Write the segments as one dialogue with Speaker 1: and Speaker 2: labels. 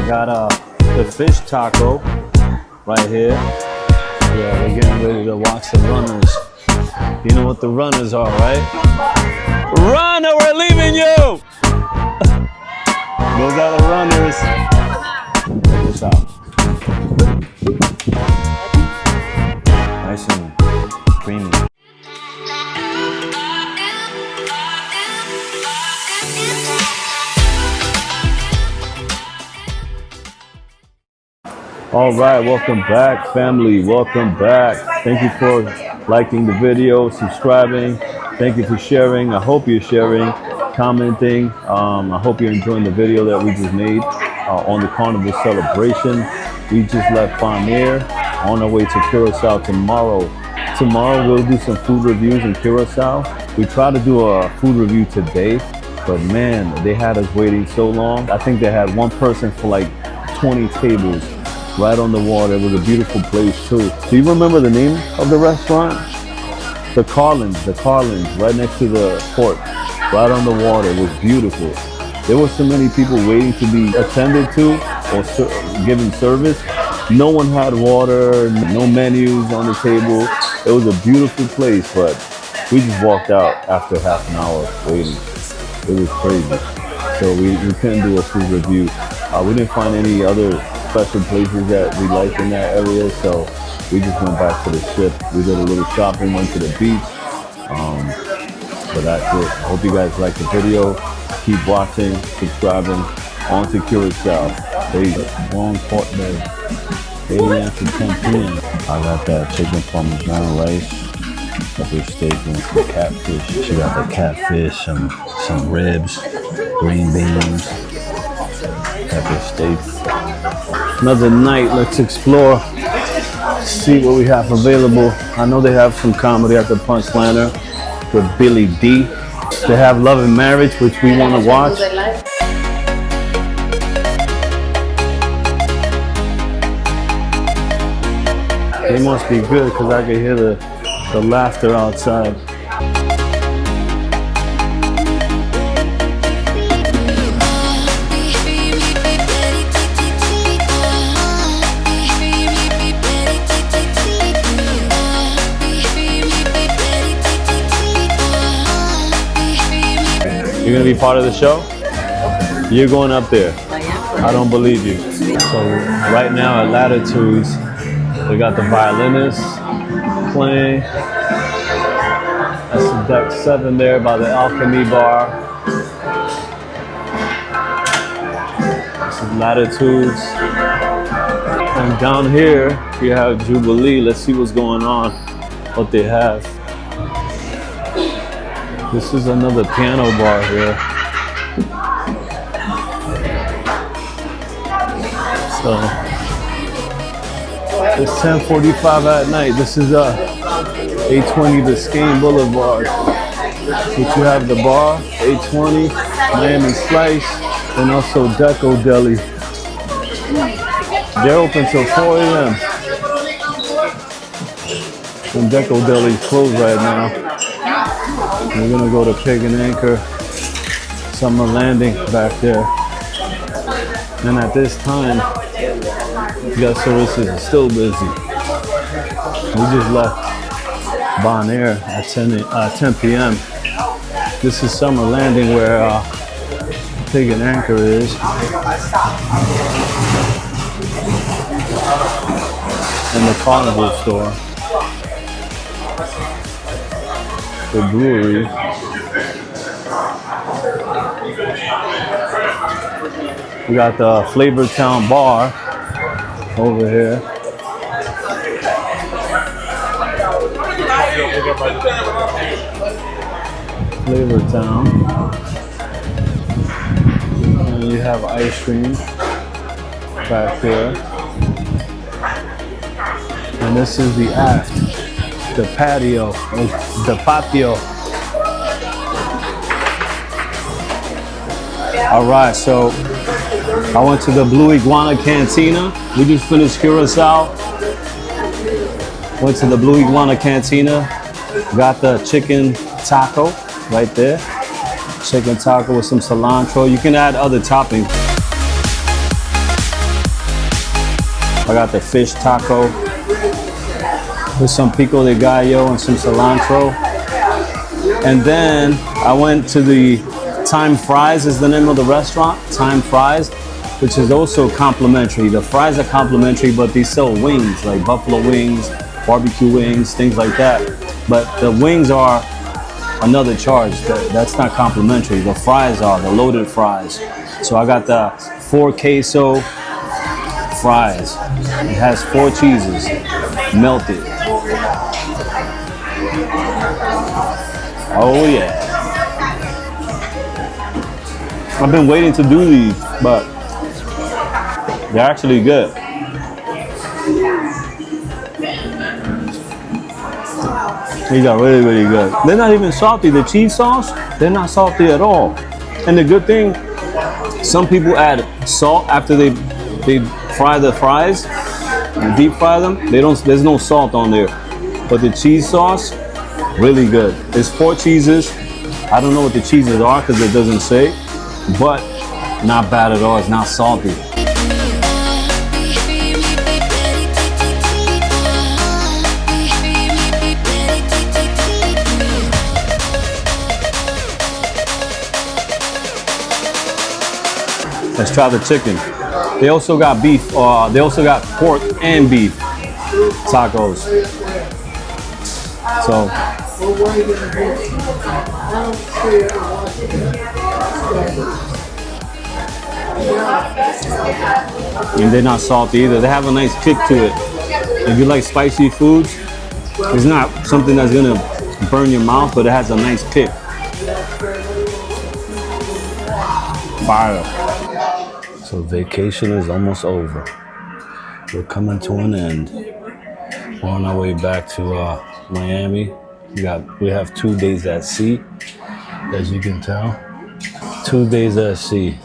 Speaker 1: I got the fish taco right here. Yeah, we're getting ready to watch the runners. You know what the runners are, right? Run or we're leaving you! Those are the runners. Check this out. Nice and creamy. All right, welcome back, family. Welcome back. Thank you for liking the video, subscribing. Thank you for sharing. I hope you're sharing, commenting. I hope you're enjoying the video that we just made on the Carnival Celebration. We just left Bonaire on our way to Curacao tomorrow. Tomorrow we'll do some food reviews in Curacao. We tried to do a food review today, but man, they had us waiting so long. I think they had one person for like 20 tables. Right on the water. It was a beautiful place too. Do you remember the name of the restaurant? The Carlins, right next to the port, right on the water. It was beautiful. There were so many people waiting to be attended to or given service. No one had water, no menus on the table. It was a beautiful place, but we just walked out after half an hour waiting. It was crazy. So we couldn't do a food review. We didn't find any other special places that we liked in that area, so we just went back to the ship. We did a little shopping, went to the beach, but that's it. I hope you guys like the video. Keep watching, subscribing. On to Curacao. There you go. Long port day. 8 a.m. to 10 p.m. I got that chicken parmesan rice, pepper steak, and some catfish. She got the catfish, some ribs, green beans, pepper steak. Another night, let's explore, see what we have available. I know they have some comedy at the Punchliner with Billy D. They have Love and Marriage, which we want to watch. They must be good because I can hear the laughter outside. You're gonna be part of the show? You're going up there. I don't believe you. So right now at Latitudes, we got the violinist playing. That's the deck 7 there by the Alchemy Bar. This is Latitudes. And down here, you have Jubilee. Let's see what's going on, what they have. This is another piano bar here. So it's 10:45 at night. This is 820 Biscayne Boulevard. Which you have the bar, 820, Miami Slice, and also Deco Deli. They're open till 4 a.m. And Deco Deli's closed right now. We're gonna go to Pig and Anchor, Summer Landing back there. And at this time, guest services are still busy. We just left Bonaire at 10 p.m. This is Summer Landing where Pig and Anchor is. And the Carnival store. The brewery. We got the Flavor Town Bar over here. Flavor Town. And you have ice cream back there. And this is the aft. The patio, the patio. All right, so I went to the Blue Iguana Cantina. We just finished Curacao. Went to the Blue Iguana Cantina. Got the chicken taco right there. Chicken taco with some cilantro. You can add other toppings. I got the fish taco with some pico de gallo and some cilantro. And then I went to the Time Fries is the name of the restaurant, Time Fries, which is also complimentary. The fries are complimentary, but they sell wings, like buffalo wings, barbecue wings, things like that. But the wings are another charge. That's not complimentary. The fries are, the loaded fries. So I got the 4 queso fries. It has 4 cheeses, melted. Oh yeah. I've been waiting to do these, but they're actually good. These are really, really good. They're not even salty. The cheese sauce, they're not salty at all. And the good thing, some people add salt after they fry the fries, deep fry them. There's no salt on there. But the cheese sauce, really good. It's 4 cheeses. I don't know what the cheeses are because it doesn't say, but not bad at all. It's not salty. Let's try the chicken. They also got beef. They also got pork and beef tacos. So and they're not salty either. They have a nice kick to it. If you like spicy foods, it's not something that's gonna burn your mouth, but it has a nice kick. Fire. So vacation is almost over. We're coming to an end. We're on our way back to Miami. We have 2 days at sea, as you can tell. 2 days at sea.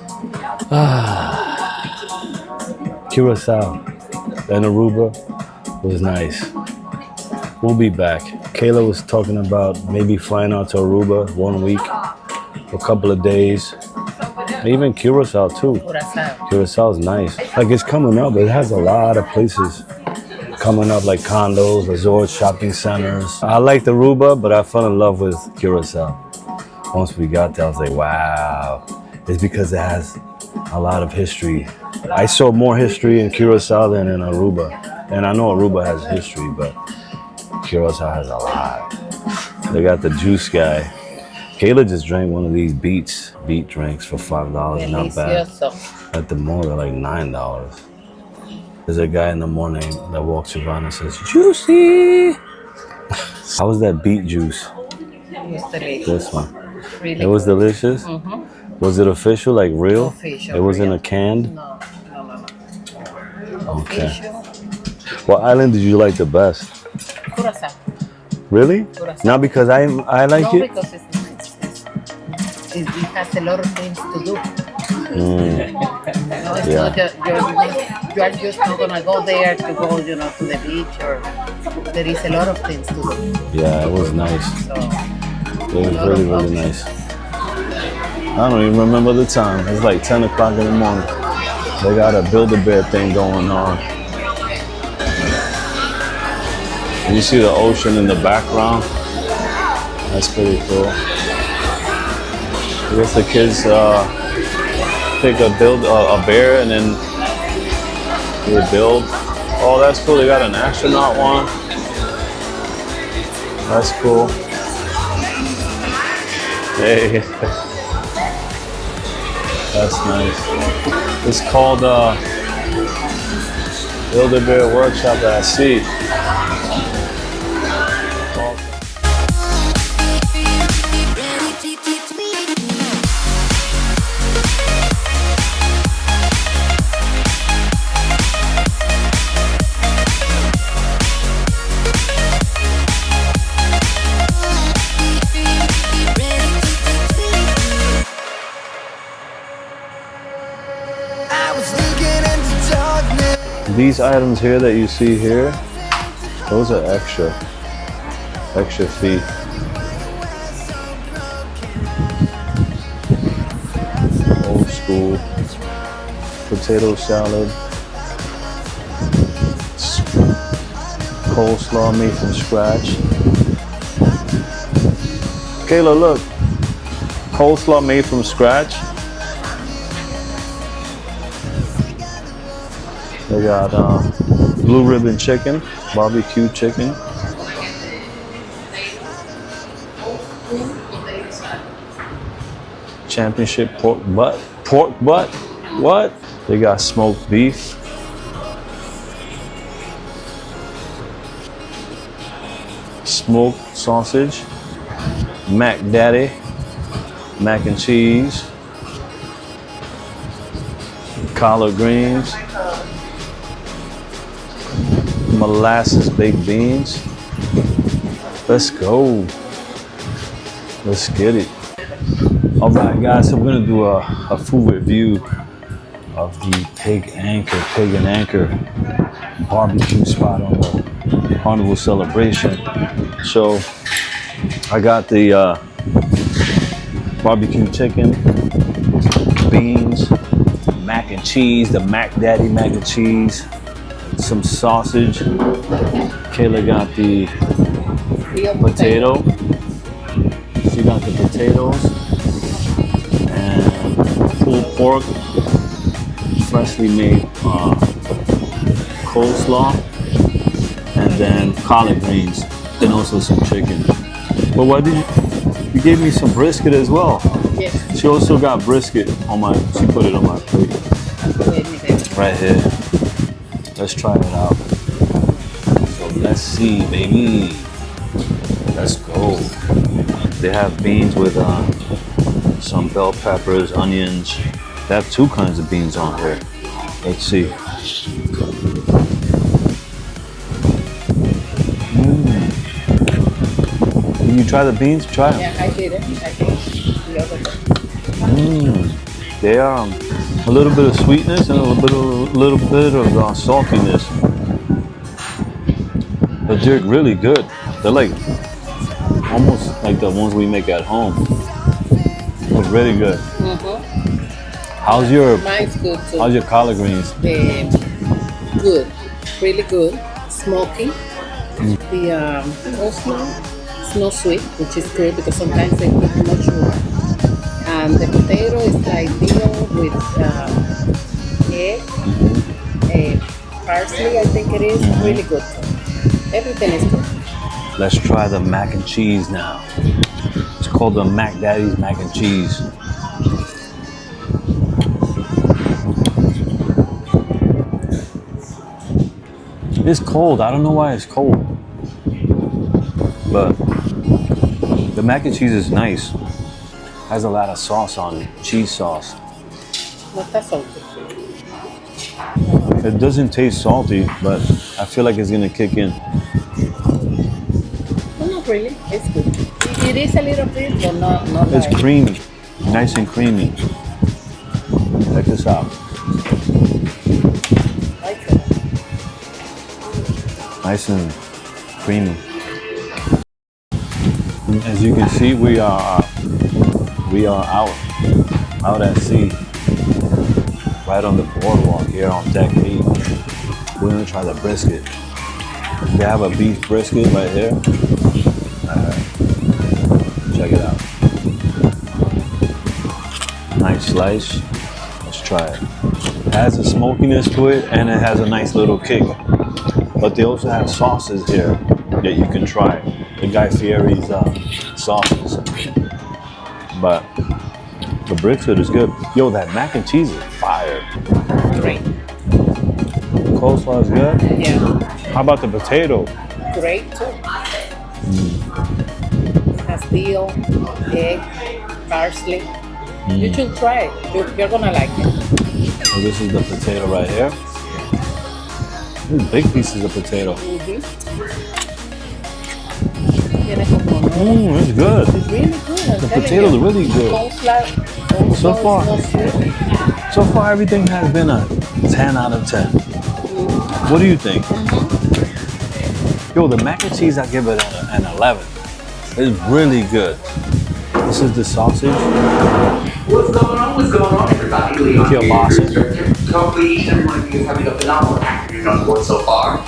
Speaker 1: Curacao and Aruba was nice. We'll be back. Kayla was talking about maybe flying out to Aruba 1 week, a couple of days. Even Curacao too. Curacao is nice. Like it's coming up. It has a lot of places coming up, like condos, resorts, shopping centers. I liked Aruba, but I fell in love with Curacao. Once we got there, I was like, wow. It's because it has a lot of history. I saw more history in Curacao than in Aruba. And I know Aruba has history, but Curacao has a lot. They got the juice guy. Kayla just drank one of these beet drinks for $5. Not bad. At the mall, they're like $9. There's a guy in the morning that walks around and says, "Juicy." How was that beet juice?
Speaker 2: It was delicious.
Speaker 1: This one.
Speaker 2: Really
Speaker 1: it was
Speaker 2: good.
Speaker 1: delicious?
Speaker 2: Mm-hmm.
Speaker 1: Was it official, like real?
Speaker 2: Official.
Speaker 1: It wasn't
Speaker 2: real.
Speaker 1: a canned?
Speaker 2: No.
Speaker 1: Okay.
Speaker 2: Official.
Speaker 1: What island did you like the best?
Speaker 2: Curacao.
Speaker 1: Really?
Speaker 2: Curacao.
Speaker 1: Not because I like
Speaker 2: No,
Speaker 1: it?
Speaker 2: because it has a lot of things to do. No, it's
Speaker 1: Yeah.
Speaker 2: not just, you are just not gonna go there to go, to the beach, or there is a lot of things to do.
Speaker 1: Yeah, it was nice.
Speaker 2: So
Speaker 1: It was really, really nice. I don't even remember the time. It's like 10 o'clock in the morning. They got a Build-A-Bear thing going on. And you see the ocean in the background. That's pretty cool. I guess the kids pick a bear and then they build. Oh, that's cool. They got an astronaut one. That's cool. Hey. That's nice. It's called Build-A-Bear Workshop at Sea. These items here that you see here, those are extra fee. Old school potato salad, Coleslaw made from scratch. Kayla, look. Coleslaw made from scratch. They got blue ribbon chicken, barbecue chicken. Championship pork butt. Pork butt? What? They got smoked beef. Smoked sausage. Mac Daddy. Mac and cheese. Collard greens. Molasses baked beans. Let's go. Let's get it. All right, guys, so we're gonna do a food review of the Pig and Anchor barbecue spot on the Carnival Celebration. So I got the barbecue chicken, beans, mac and cheese, the Mac Daddy mac and cheese, some sausage. Kayla got the potato. She got the potatoes and pulled pork, freshly made coleslaw, and then collard greens, then also some chicken. But what did you gave me some brisket as well?
Speaker 2: Yes.
Speaker 1: She also got brisket on she put it on my plate. Right here. Let's try it out. So let's see, baby. Let's go. They have beans with some bell peppers, onions. They have two kinds of beans on here. Let's see. Can you try the beans? Try them.
Speaker 2: Yeah, I did it. I did the other day.
Speaker 1: They are a little bit of sweetness and a little bit of saltiness. But they're really good. They're like almost like the ones we make at home. They're really good. How's your?
Speaker 2: Mine's good too.
Speaker 1: How's your collard greens?
Speaker 2: Good, really good. Smoky. The coleslaw is not sweet, which is good because sometimes they put too much sugar. And the potato is ideal with egg, parsley, I think it is. Really good too. Everything is good.
Speaker 1: Let's try the mac and cheese now. It's called the Mac Daddy's mac and cheese. It's cold. I don't know why it's cold. But the mac and cheese is nice. Has a lot of sauce on it. Cheese sauce.
Speaker 2: Not that salty.
Speaker 1: It doesn't taste salty, but I feel like it's gonna kick in.
Speaker 2: No, not really. It's good. It is a little bit, but not
Speaker 1: It's
Speaker 2: like.
Speaker 1: creamy. Nice and creamy. Check this out.
Speaker 2: Like it.
Speaker 1: Nice and creamy. As you can see, we are out at sea, right on the boardwalk here on deck 8. We're gonna try the brisket. They have a beef brisket right here. Check it out. Nice slice. Let's try it. It has a smokiness to it and it has a nice little kick. But they also have sauces here that you can try. The Guy Fieri's sauces. But the brisket is good. Yo, that mac and cheese is fire.
Speaker 2: Great.
Speaker 1: Coleslaw is good.
Speaker 2: Yeah.
Speaker 1: How about the potato?
Speaker 2: Great too. It has veal, egg, parsley. You should try it. You're gonna like it.
Speaker 1: So this is the potato right here. These big pieces of potato. It's good.
Speaker 2: It's really good.
Speaker 1: The potatoes are really good. So far everything has been a 10 out of 10. What do you think? Yo, the mac and cheese, I give it an 11. It's really good. This is the sausage.
Speaker 3: What's going on? What's going on, everybody? Leon
Speaker 1: Kielbasa.
Speaker 3: here, Completion. One of you is having a phenomenal afternoon on board so far.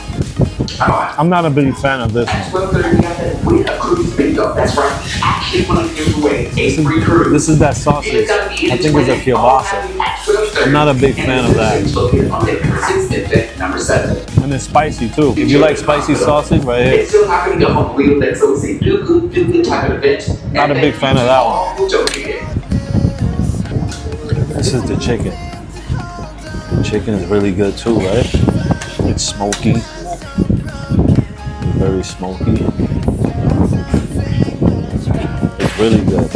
Speaker 1: I'm not a big fan of this one.
Speaker 3: 12:30 we got that with a cruise bingo. That's right. Actually, want to give away a free cruise.
Speaker 1: This is that sausage. I think it's a kielbasa. I'm not a big fan of that.
Speaker 3: Number 7.
Speaker 1: And it's spicy too. If you like spicy sausage, right here.
Speaker 3: It's still happening at home wheel that's so say feel good type of event.
Speaker 1: Not a big fan of that one.
Speaker 3: Don't forget.
Speaker 1: This is the chicken. The chicken is really good too, right? It's smoky. Very smoky. It's really good.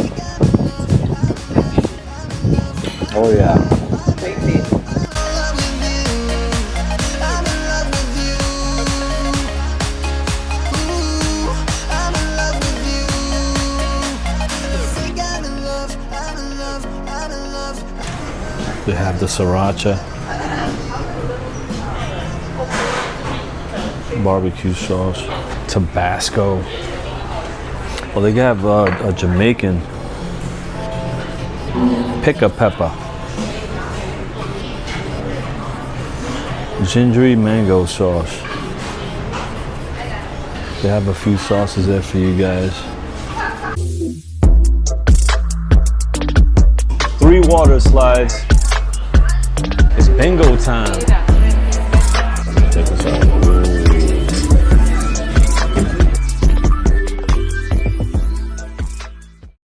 Speaker 1: Oh yeah. They have the sriracha, barbecue sauce, Tabasco. Well, they have a Jamaican pica pepper, gingery mango sauce. They have a few sauces there for you guys. 3 water slides. It's bingo time.